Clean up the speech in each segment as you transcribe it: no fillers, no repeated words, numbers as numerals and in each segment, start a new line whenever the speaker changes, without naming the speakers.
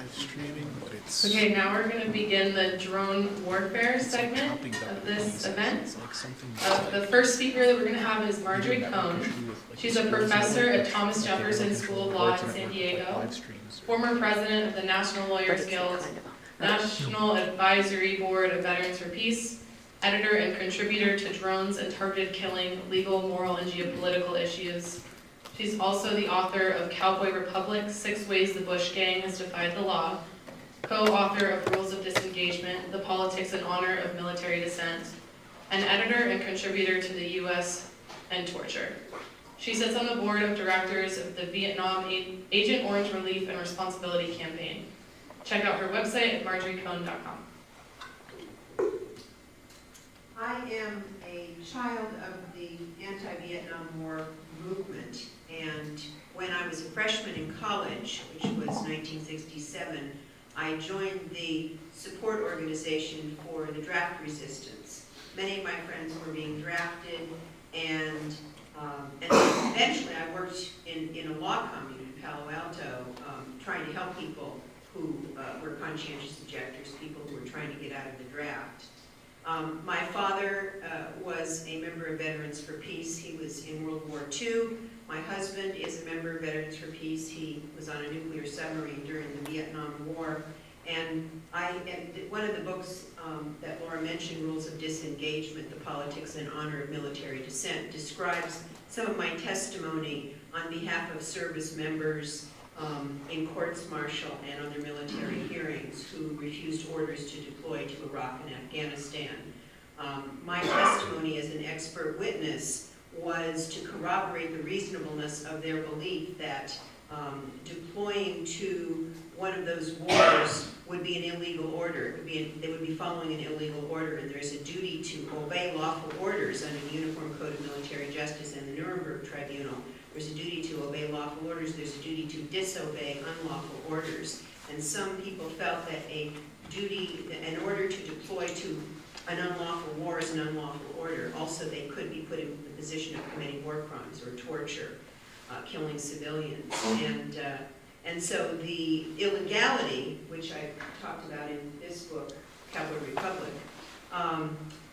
live streaming, but it's
Okay, now we're going to begin the drone warfare segment of this event. The first speaker that we're going to have is Marjorie Cohn. She's a professor at Thomas Jefferson School of Law in San Diego, former president of the National Lawyers Guild, National Advisory Board of Veterans for Peace, editor and contributor to Drones and Targeted Killing, Legal, Moral, and Geopolitical Issues. She's also the author of Cowboy Republic, 6 Ways the Bush Gang Has Defied the Law, co-author of Rules of Disengagement, The Politics and Honor of Military Dissent, and editor and contributor to the U.S. and Torture. She sits on the board of directors of the Vietnam Agent Orange Relief and Responsibility Campaign. Check out her website at marjoriecohn.com.
I am a child of the anti-Vietnam War movement, and when I was a freshman in college, which was 1967, I joined the support organization for the draft resistance. Many of my friends were being drafted, and eventually I worked in a law commune in Palo Alto, trying to help people who were conscientious objectors, people who were trying to get out of the draft. My father was a member of Veterans for Peace. He was in World War II. My husband is a member of Veterans for Peace. He was on a nuclear submarine during the Vietnam War. And one of the books that Laura mentioned, Rules of Disengagement, The Politics and Honor of Military Dissent, describes some of my testimony on behalf of service members in courts martial and other military hearings who refused orders to deploy to Iraq and Afghanistan. My testimony as an expert witness was to corroborate the reasonableness of their belief that deploying to one of those wars would be an illegal order. They would be following an illegal order, and there's a duty to obey lawful orders under the Uniform Code of Military Justice and the Nuremberg Tribunal. There's a duty to obey lawful orders. There's a duty to disobey unlawful orders. And some people felt that a duty, in order to deploy to an unlawful war is an unlawful order. Also, they could be put in the position of committing war crimes or torture, killing civilians. And so the illegality, which I talked about in this book, Cowboy Republic,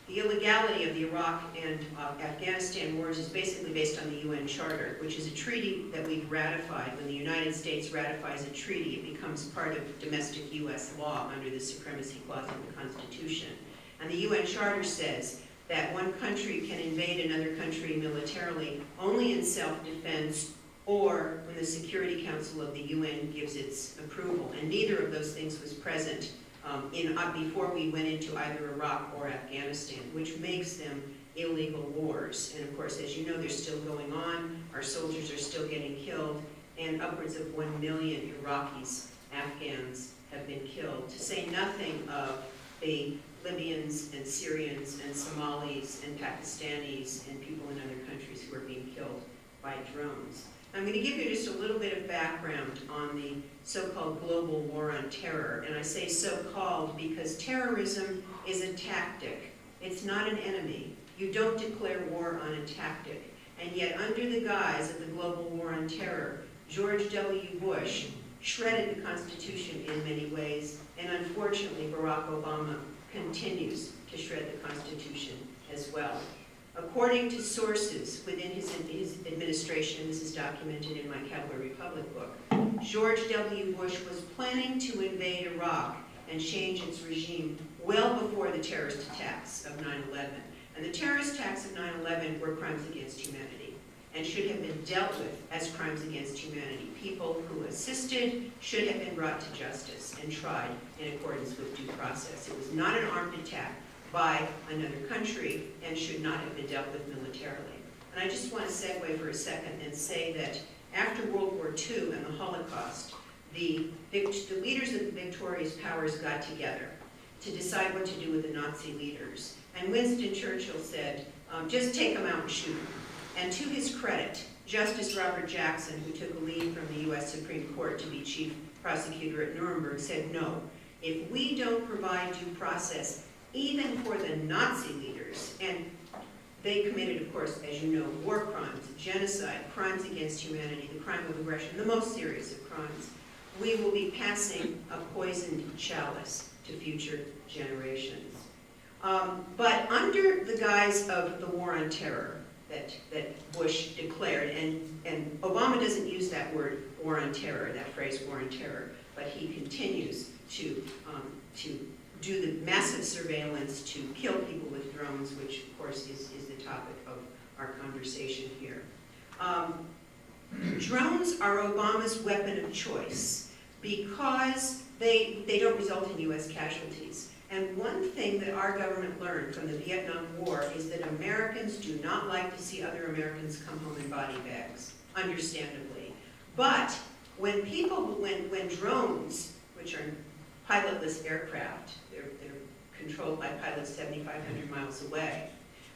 the illegality of the Iraq and Afghanistan wars is basically based on the UN Charter, which is a treaty that we've ratified. When the United States ratifies a treaty, it becomes part of domestic US law under the Supremacy Clause of the Constitution. And the UN Charter says that one country can invade another country militarily only in self-defense or when the Security Council of the UN gives its approval. And neither of those things was present before we went into either Iraq or Afghanistan, which makes them illegal wars. And of course, as you know, they're still going on. Our soldiers are still getting killed, and upwards of 1 million Iraqis, Afghans have been killed, to say nothing of the Libyans and Syrians and Somalis and Pakistanis and people in other countries who are being killed by drones. I'm going to give you just a little bit of background on the so-called global war on terror. And I say so-called because terrorism is a tactic. It's not an enemy. You don't declare war on a tactic. And yet, under the guise of the global war on terror, George W. Bush shredded the Constitution in many ways, and unfortunately, Barack Obama continues to shred the Constitution as well. According to sources within his administration, this is documented in my Cowboy Republic book, George W. Bush was planning to invade Iraq and change its regime well before the terrorist attacks of 9/11. And the terrorist attacks of 9/11 were crimes against humanity and should have been dealt with as crimes against humanity. People who assisted should have been brought to justice and tried in accordance with due process. It was not an armed attack by another country and should not have been dealt with militarily. And I just want to segue for a second and say that after World War II and the Holocaust, the leaders of the victorious powers got together to decide what to do with the Nazi leaders. And Winston Churchill said, just take them out and shoot them. And to his credit, Justice Robert Jackson, who took a lead from the US Supreme Court to be chief prosecutor at Nuremberg, said no. If we don't provide due process, even for the Nazi leaders, and they committed, of course, as you know, war crimes, genocide, crimes against humanity, the crime of aggression, the most serious of crimes. we will be passing a poisoned chalice to future generations. But under the guise of the war on terror that Bush declared, and Obama doesn't use that word, war on terror, that phrase war on terror, but he continues to do the massive surveillance to kill people with drones, which of course is the topic of our conversation here. Drones are Obama's weapon of choice because they don't result in U.S. casualties. And one thing that our government learned from the Vietnam War is that Americans do not like to see other Americans come home in body bags, understandably. But when drones, which are pilotless aircraft, they're controlled by pilots 7,500 miles away,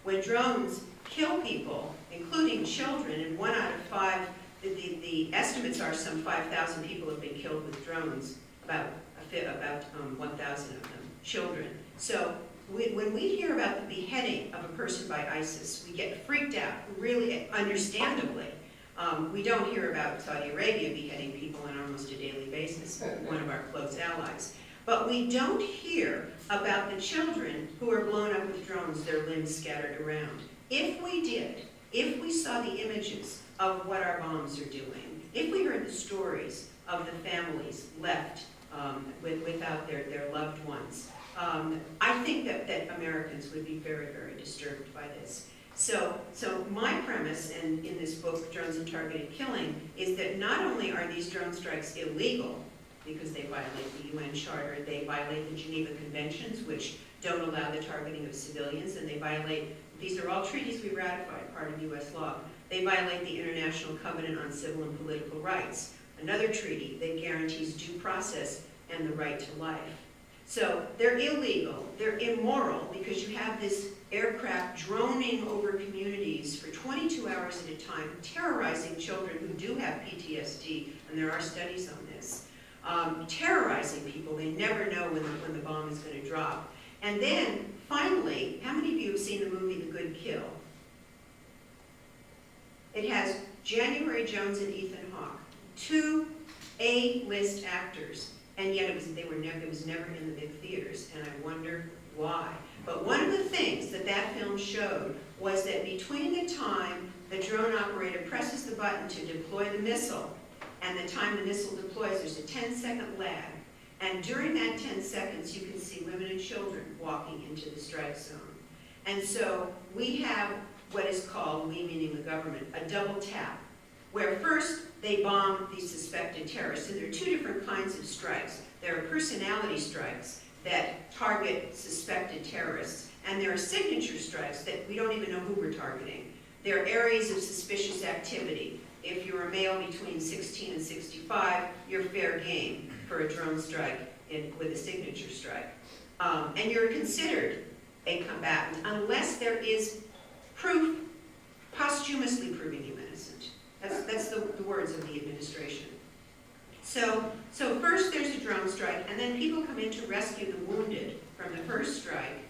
when drones kill people, including children, and 1 out of 5, the estimates are some 5,000 people have been killed with drones, about 1,000 of them children. So when we hear about the beheading of a person by ISIS, we get freaked out, really understandably. We don't hear about Saudi Arabia beheading people on almost a daily basis, one of our close allies. But we don't hear about the children who are blown up with drones, their limbs scattered around. If we did, if we saw the images of what our bombs are doing, if we heard the stories of the families left without their loved ones, I think that Americans would be very, very disturbed by this. So my premise in this book, Drones and Targeted Killing, is that not only are these drone strikes illegal, because they violate the UN Charter, they violate the Geneva Conventions, which don't allow the targeting of civilians, and they violate, these are all treaties we ratified, part of US law. They violate the International Covenant on Civil and Political Rights, another treaty that guarantees due process and the right to life. So they're illegal, they're immoral, because you have this aircraft droning over communities for 22 hours at a time, terrorizing children who do have PTSD, and there are studies on this, terrorizing people. They never know when the bomb is going to drop. And then, finally, how many of you have seen the movie The Good Kill? It has January Jones and Ethan Hawke, 2 A-list actors. And yet it was never in the big theaters, and I wonder why. But one of the things that film showed was that between the time the drone operator presses the button to deploy the missile and the time the missile deploys, there's a 10-second lag. And during that 10 seconds, you can see women and children walking into the strike zone. And so we have what is called, we meaning the government, a double tap, where first they bomb these suspected terrorists. And there are 2 different kinds of strikes. There are personality strikes that target suspected terrorists, and there are signature strikes that we don't even know who we're targeting. There are areas of suspicious activity. If you're a male between 16 and 65, you're fair game for a drone strike with a signature strike. And you're considered a combatant unless there is proof posthumously proving you innocent. That's the words of the administration. So first there's a drone strike, and then people come in to rescue the wounded from the first strike,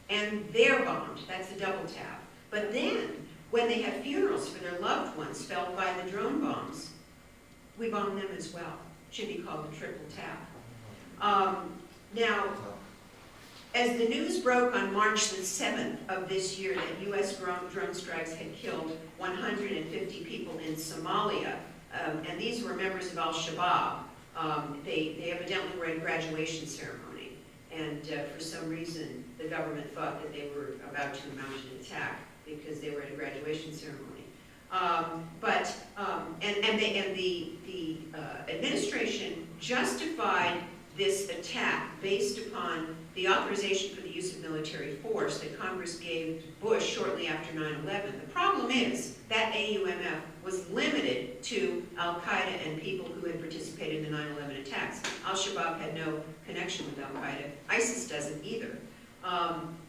and they're bombed. That's the double tap. But then, when they have funerals for their loved ones felled by the drone bombs, we bomb them as well. It should be called the triple tap. Now, as the news broke on March the 7th of this year that U.S. drone strikes had killed 150 people in Somalia, and these were members of al-Shabaab, they evidently were at a graduation ceremony, and for some reason the government thought that they were about to mount an attack because they were at a graduation ceremony. The administration justified this attack based upon the authorization for the use of military force that Congress gave Bush shortly after 9/11. The problem is that AUMF was limited to al-Qaeda and people who had participated in the 9/11 attacks. Al-Shabaab had no connection with al-Qaeda. ISIS doesn't either.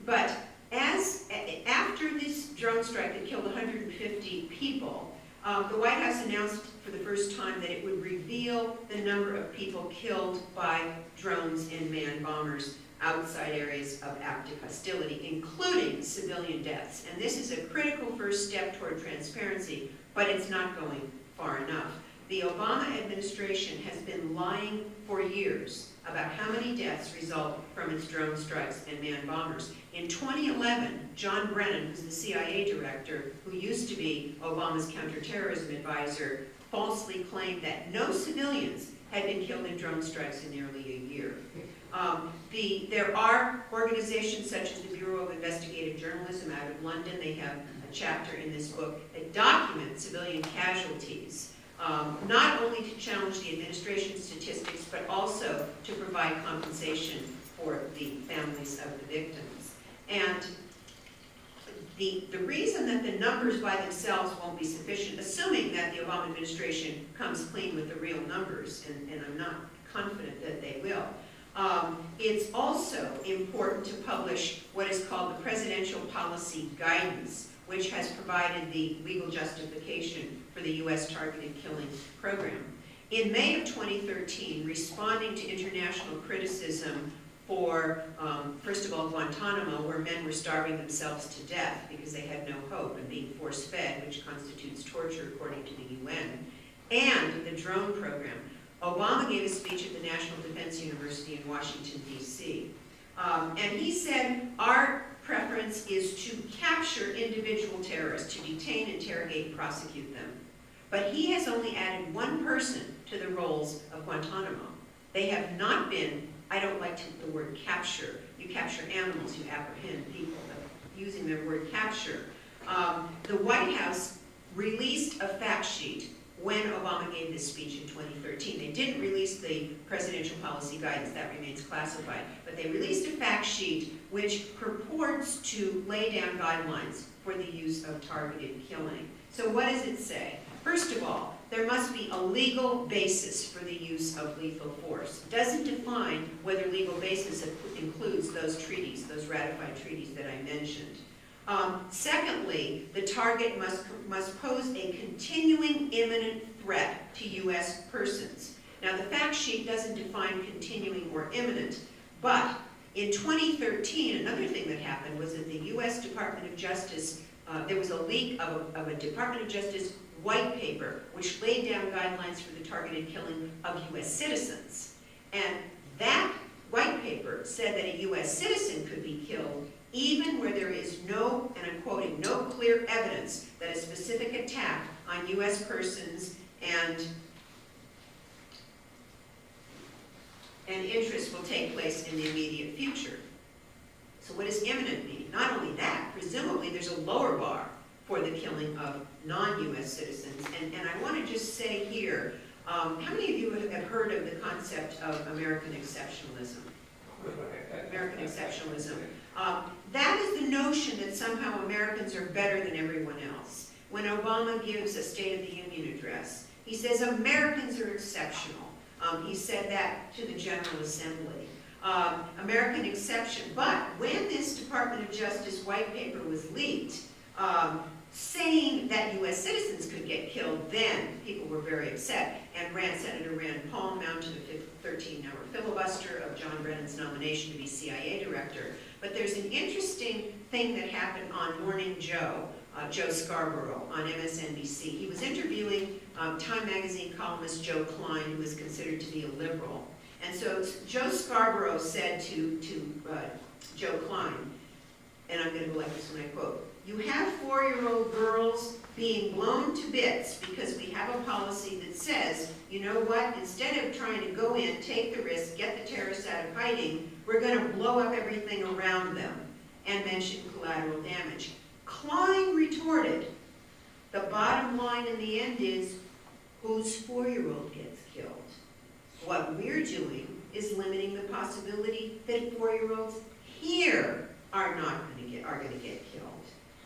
But after this drone strike that killed 150 people, the White House announced for the first time that it would reveal the number of people killed by drones and manned bombers outside areas of active hostility, including civilian deaths. And this is a critical first step toward transparency, but it's not going far enough. the Obama administration has been lying for years about how many deaths result from its drone strikes and manned bombers. In 2011, John Brennan, who's the CIA director, who used to be Obama's counterterrorism advisor, falsely claimed that no civilians had been killed in drone strikes in nearly a year. There are organizations such as the Bureau of Investigative Journalism out of London. They have a chapter in this book that documents civilian casualties, not only to challenge the administration's statistics, but also to provide compensation for the families of the victims. And the reason that the numbers by themselves won't be sufficient, assuming that the Obama administration comes clean with the real numbers, and I'm not confident that they will, it's also important to publish what is called the Presidential Policy Guidance, which has provided the legal justification for the U.S. targeted killing program. In May of 2013, responding to international criticism for, first of all, Guantanamo, where men were starving themselves to death because they had no hope and being force-fed, which constitutes torture according to the UN, and the drone program, Obama gave a speech at the National Defense University in Washington, D.C. And he said, our preference is to capture individual terrorists, to detain, interrogate, and prosecute them. But he has only added one person to the roles of Guantanamo. They have not been, I don't like the word capture. You capture animals, you apprehend people. But using their word capture. The White House released a fact sheet when Obama gave this speech in 2013. They didn't release the presidential policy guidance, that remains classified, but they released a fact sheet which purports to lay down guidelines for the use of targeted killing. So what does it say? First of all, there must be a legal basis for the use of lethal force. It doesn't define whether legal basis includes those treaties, those ratified treaties that I mentioned. Secondly, the target must pose a continuing imminent threat to U.S. persons. Now, the fact sheet doesn't define continuing or imminent, but in 2013, another thing that happened was that the U.S. Department of Justice, there was a leak of a Department of Justice white paper which laid down guidelines for the targeted killing of U.S. citizens. And that white paper said that a U.S. citizen could be killed even where there is no, and I'm quoting, no clear evidence that a specific attack on U.S. persons and interests will take place in the immediate future. So what does imminent mean? Not only that, presumably there's a lower bar for the killing of non-U.S. citizens. And I want to just say here, how many of you have heard of the concept of American exceptionalism? American exceptionalism. That is the notion that somehow Americans are better than everyone else. When Obama gives a State of the Union address, he says Americans are exceptional. He said that to the General Assembly. American exception. But when this Department of Justice white paper was leaked, saying that U.S. citizens could get killed, then people were very upset. And Senator Rand Paul mounted a 13-hour filibuster of John Brennan's nomination to be CIA director. But there's an interesting thing that happened on Morning Joe, Joe Scarborough on MSNBC. He was interviewing Time magazine columnist Joe Klein, who is considered to be a liberal. And so Joe Scarborough said to Joe Klein, and I'm going to go like this when I quote, "You have 4-year-old girls being blown to bits because we have a policy that says, you know what, instead of trying to go in, take the risk, get the terrorists out of hiding, we're going to blow up everything around them," and mentioned collateral damage. Klein retorted, "The bottom line in the end is, whose 4-year-old gets killed? What we're doing is limiting the possibility that 4-year-olds here are going to get killed.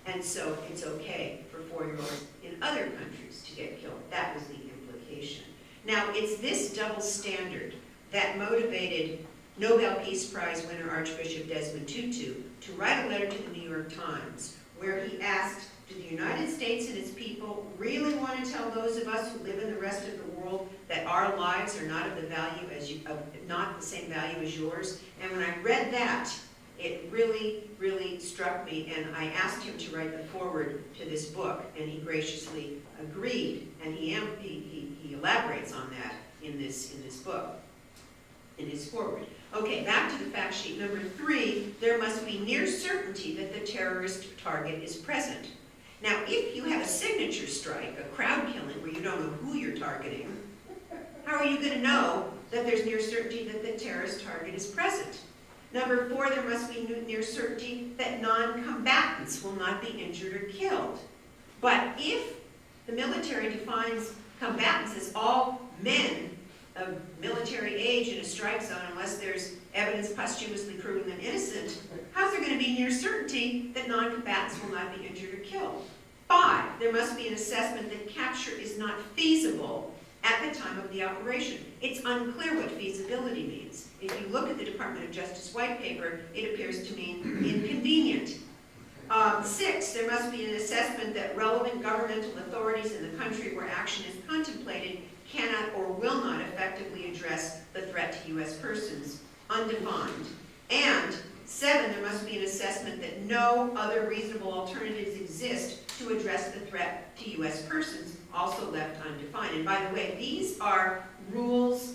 And so it's okay for 4-year-olds in other countries to get killed." That was the implication. Now, it's this double standard that motivated Nobel Peace Prize winner Archbishop Desmond Tutu to write a letter to the New York Times where he asked, do the United States and its people really want to tell those of us who live in the rest of the world that our lives are not of the value not the same value as yours? And when I read that, it really, really struck me, and I asked him to write the foreword to this book, and he graciously agreed, and he elaborates on that in this book, in his foreword. Okay, back to the fact sheet. Number 3, there must be near certainty that the terrorist target is present. Now, if you have a signature strike, a crowd killing, where you don't know who you're targeting, how are you going to know that there's near certainty that the terrorist target is present? Number 4, there must be near certainty that non-combatants will not be injured or killed. But if the military defines combatants as all men of military age in a strike zone, unless there's evidence posthumously proving them innocent, how's there going to be near certainty that non-combatants will not be injured or killed? 5, there must be an assessment that capture is not feasible at the time of the operation. It's unclear what feasibility means. If you look at the Department of Justice white paper, it appears to mean inconvenient. 6, there must be an assessment that relevant governmental authorities in the country where action is contemplated cannot or will not effectively address the threat to U.S. persons, undefined. And 7, there must be an assessment that no other reasonable alternatives exist to address the threat to U.S. persons, also left undefined. And by the way, these are rules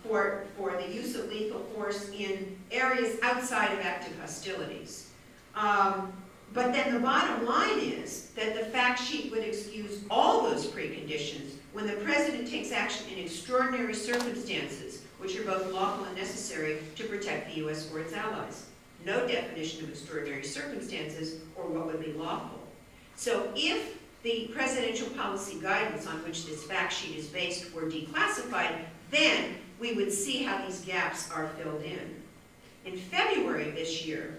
for the use of lethal force in areas outside of active hostilities. But then the bottom line is that the fact sheet would excuse all those preconditions when the president takes action in extraordinary circumstances, which are both lawful and necessary to protect the U.S. or its allies. No definition of extraordinary circumstances or what would be lawful. So if the presidential policy guidance on which this fact sheet is based were declassified, then we would see how these gaps are filled in. In February of this year,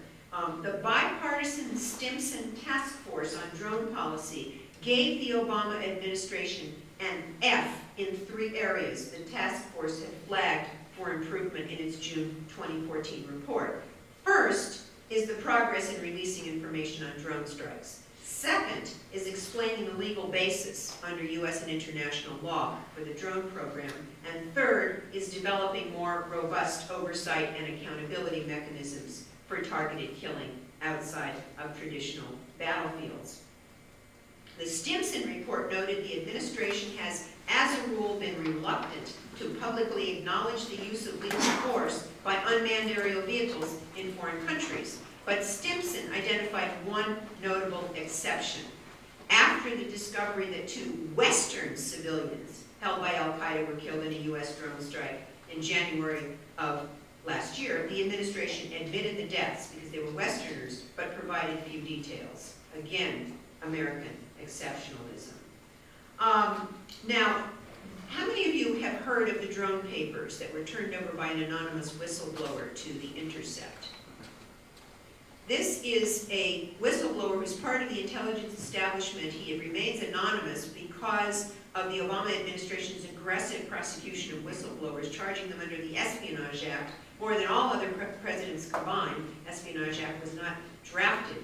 the bipartisan Stimson Task Force on Drone Policy gave the Obama administration an F in 3 areas the task force had flagged for improvement in its June 2014 report. First is the progress in releasing information on drone strikes. Second is explaining the legal basis under U.S. and international law for the drone program. And third is developing more robust oversight and accountability mechanisms for targeted killing outside of traditional battlefields. The Stimson report noted the administration has, as a rule, been reluctant to publicly acknowledge the use of lethal force by unmanned aerial vehicles in foreign countries. But Stimson identified one notable exception. After the discovery that 2 Western civilians held by al-Qaeda were killed in a U.S. drone strike in January of last year, the administration admitted the deaths because they were Westerners, but provided few details. Again, American exceptionalism. Now, how many of you have heard of the drone papers that were turned over by an anonymous whistleblower to The Intercept? This is a whistleblower who's part of the intelligence establishment. He remains anonymous because of the Obama administration's aggressive prosecution of whistleblowers, charging them under the Espionage Act. More than all other presidents combined, Espionage Act was not drafted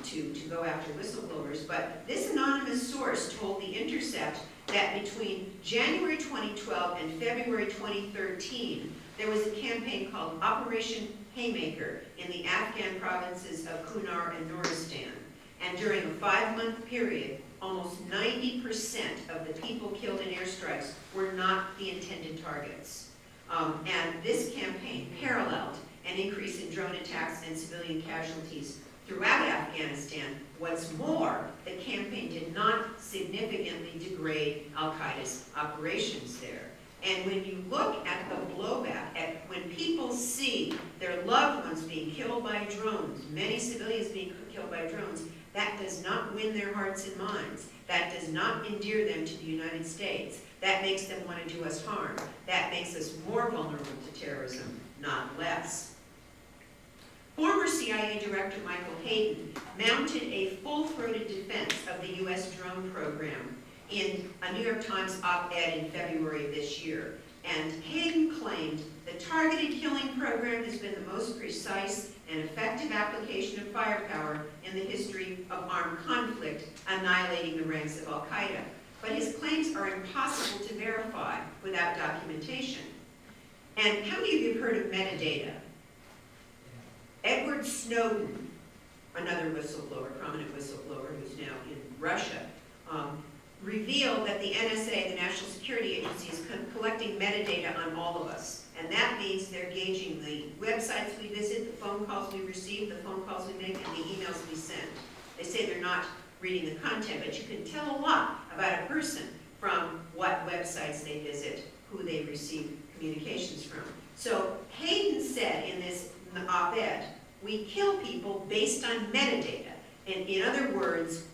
to go after whistleblowers. But this anonymous source told The Intercept that between January 2012 and February 2013, there was a campaign called Operation Haymaker in the Afghan provinces of Kunar and Nuristan. And during a 5-month period, almost 90% of the people killed in airstrikes were not the intended targets. And this campaign paralleled an increase in drone attacks and civilian casualties throughout Afghanistan. What's more, the campaign did not significantly degrade al-Qaeda's operations there. And when you look at the blowback, at when people see their loved ones being killed by drones, many civilians being killed by drones, that does not win their hearts and minds. That does not endear them to the United States. That makes them want to do us harm. That makes us more vulnerable to terrorism, not less. Former CIA Director Michael Hayden mounted a full-throated defense of the U.S. drone program in a New York Times op-ed in February of this year. And Hayden claimed the targeted killing program has been the most precise and effective application of firepower in the history of armed conflict, annihilating the ranks of al-Qaeda. But his claims are impossible to verify without documentation. And how many of you have heard of metadata? Edward Snowden, another whistleblower, prominent whistleblower who's now in Russia, revealed that the NSA, the National Security collecting metadata on all of us. And that means they're gauging the websites we visit, the phone calls we receive, the phone calls we make, and the emails we send. They say they're not reading the content, but you can tell a lot about a person from what websites they visit, who they receive communications from. So Hayden said in this op-ed, we kill people based on metadata. And in other words,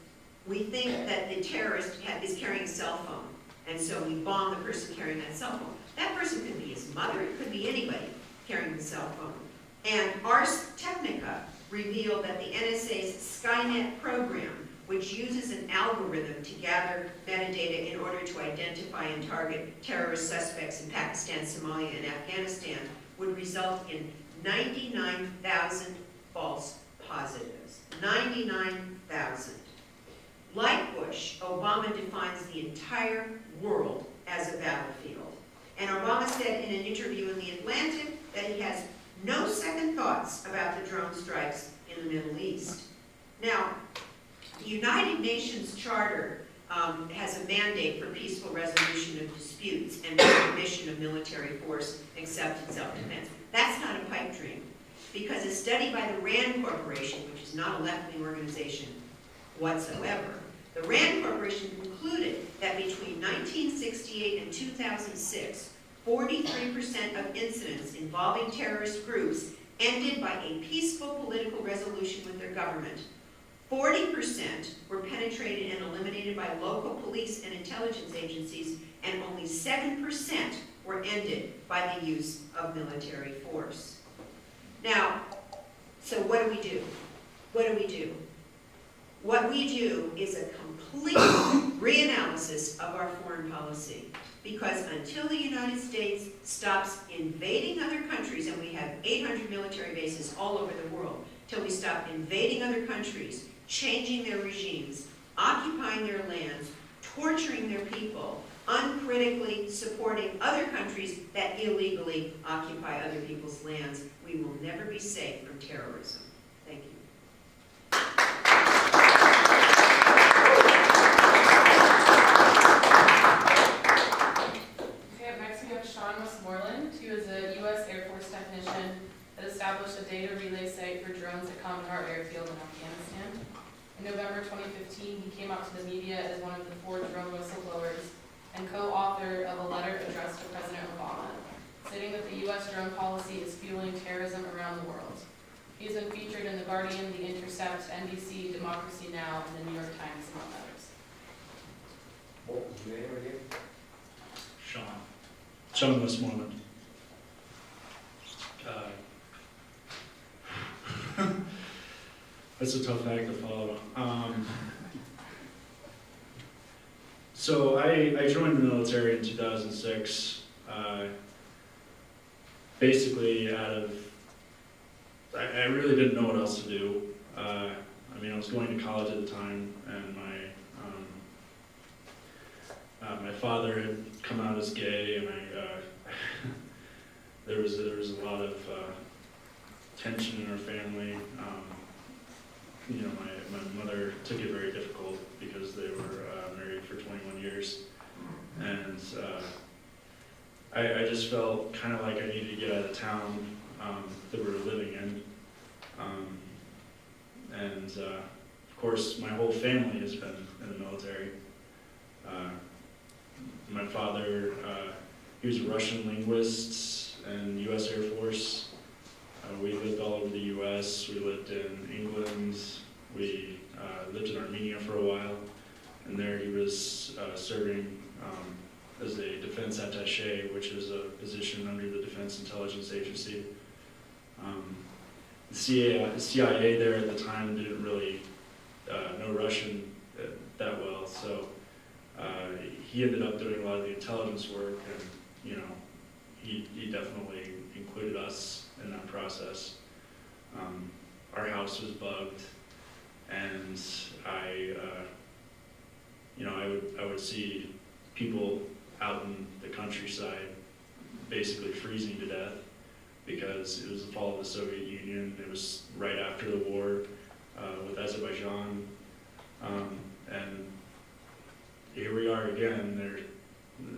we think that the terrorist is carrying a cell phone, and so we bomb the person carrying that cell phone. That person could be his mother, it could be anybody carrying the cell phone. And Ars Technica revealed that the NSA's Skynet program, which uses an algorithm to gather metadata in order to identify and target terrorist suspects in Pakistan, Somalia, and Afghanistan, would result in 99,000 false positives. 99,000. Like Bush, Obama defines the entire world as a battlefield. And Obama said in an interview in The Atlantic that he has no second thoughts about the drone strikes in the Middle East. Now, the United Nations Charter has a mandate for peaceful resolution of disputes and recognition of military force except in self-defense. That's not a pipe dream, because a study by the RAND Corporation, which is not a left-wing organization whatsoever, the RAND Corporation concluded that between 1968 and 2006, 43% of incidents involving terrorist groups ended by a peaceful political resolution with their government. 40% were penetrated and eliminated by local police and intelligence agencies, and only 7% were ended by the use of military force. Now, so what do we do? What do we do? What we do is a complete reanalysis of our foreign policy. Because until the United States stops invading other countries, and we have 800 military bases all over the world, till we stop invading other countries, changing their regimes, occupying their lands, torturing their people, uncritically supporting other countries that illegally occupy other people's lands, we will never be safe from terrorism. Thank you.
Okay, up next we have Sean Westmoreland, who is a U.S. Air Force technician that established a data relay site for drones at Kandahar Airfield in Afghanistan. In November 2015, he came out to the media as one of the 4 drone whistleblowers and co-author of a letter addressed to President Obama, stating that the U.S. drone policy is fueling terrorism around the world. He has been featured in The Guardian, The Intercept, NBC, Democracy Now!, and The New York Times, among others.
What was your name again?
Sean Westmoreland. That's a tough act to follow. So I joined the military in 2006, basically out of, I really didn't know what else to do. I mean, I was going to college at the time, and my father had come out as gay, and there was a lot of tension in our family. You know, my mother took it very difficult because they were married for 21 years, and I just felt kind of like I needed to get out of town that we were living in, and of course my whole family has been in the military. My father, he was a Russian linguist in the U.S. Air Force. We lived all over the U.S. We lived in England. We lived in Armenia for a while, and there he was serving as a defense attaché, which is a position under the Defense Intelligence Agency. The CIA there at the time didn't really know Russian that well, so he ended up doing a lot of the intelligence work, and you know, he definitely included us in that process. Our house was bugged, and I would see people out in the countryside basically freezing to death because it was the fall of the Soviet Union. It was right after the war with Azerbaijan, and here we are again.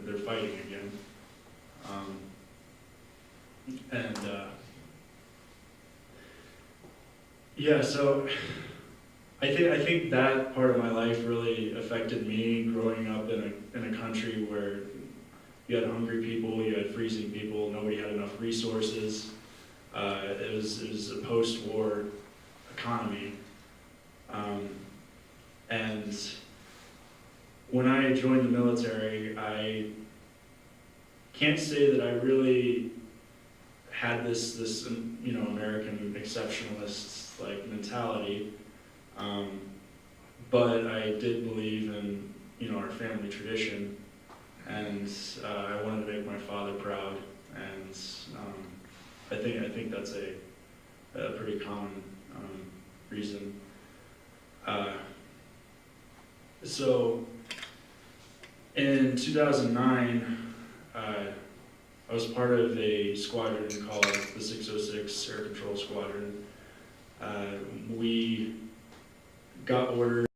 They're fighting again. Yeah, so I think that part of my life really affected me growing up in a country where you had hungry people, you had freezing people, nobody had enough resources. It was a post-war economy. And when I joined the military, I can't say that I really had this American exceptionalist like mentality, but I did believe in our family tradition, and I wanted to make my father proud, and I think that's a pretty common reason. So in 2009, I was part of a squadron called the 606 Air Control Squadron. We got orders